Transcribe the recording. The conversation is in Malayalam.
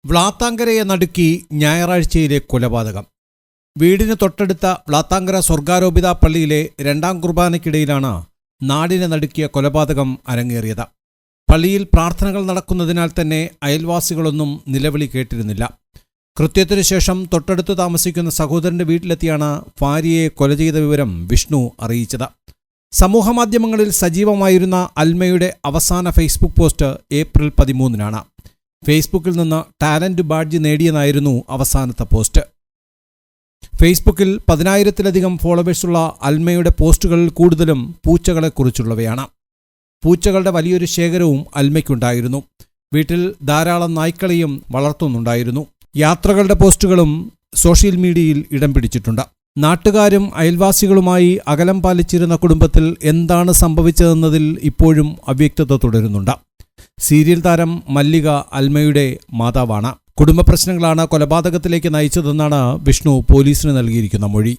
വ്ളാത്താങ്കരയെ നടുക്കി ഞായറാഴ്ചയിലെ കൊലപാതകം. വീടിന് തൊട്ടടുത്ത വ്ളാത്താങ്കര സ്വർഗാരോപിത പള്ളിയിലെ രണ്ടാം കുർബാനയ്ക്കിടയിലാണ് നാടിനെ നടുക്കിയ കൊലപാതകം അരങ്ങേറിയത്. പള്ളിയിൽ പ്രാർത്ഥനകൾ നടക്കുന്നതിനാൽ തന്നെ അയൽവാസികളൊന്നും നിലവിളി കേട്ടിരുന്നില്ല. കൃത്യത്തിനു ശേഷം തൊട്ടടുത്ത് താമസിക്കുന്ന സഹോദരന്റെ വീട്ടിലെത്തിയാണ് ഭാര്യയെ കൊല ചെയ്ത വിവരം വിഷ്ണു അറിയിച്ചത്. സമൂഹമാധ്യമങ്ങളിൽ സജീവമായിരുന്ന അൽമയുടെ അവസാന ഫേസ്ബുക്ക് പോസ്റ്റ് ഏപ്രിൽ 13-നാണ്. ഫേസ്ബുക്കിൽ നിന്ന് ടാലന്റ് ബാഡ്ജ് നേടിയെന്നായിരുന്നു അവസാനത്തെ പോസ്റ്റ്. ഫേസ്ബുക്കിൽ 10,000-ലധികം ഫോളോവേഴ്സുള്ള അൽമയുടെ പോസ്റ്റുകളിൽ കൂടുതലും പൂച്ചകളെക്കുറിച്ചുള്ളവയാണ്. പൂച്ചകളുടെ വലിയൊരു ശേഖരവും അൽമയ്ക്കുണ്ടായിരുന്നു. വീട്ടിൽ ധാരാളം നായ്ക്കളെയും വളർത്തുന്നുണ്ടായിരുന്നു. യാത്രകളുടെ പോസ്റ്റുകളും സോഷ്യൽ മീഡിയയിൽ ഇടം പിടിച്ചിട്ടുണ്ട്. നാട്ടുകാരും അയൽവാസികളുമായി അകലം പാലിച്ചിരുന്ന കുടുംബത്തിൽ എന്താണ് സംഭവിച്ചതെന്നതിൽ ഇപ്പോഴും അവ്യക്തത തുടരുന്നുണ്ട്. സീരിയൽ താരം മല്ലിക അൽമയുടെ മാതാവാണ്. കുടുംബ പ്രശ്നങ്ങളാണ് കൊലപാതകത്തിലേക്ക് നയിച്ചതെന്നാണ് വിഷ്ണു പോലീസിന് നൽകിയിരിക്കുന്ന മൊഴി.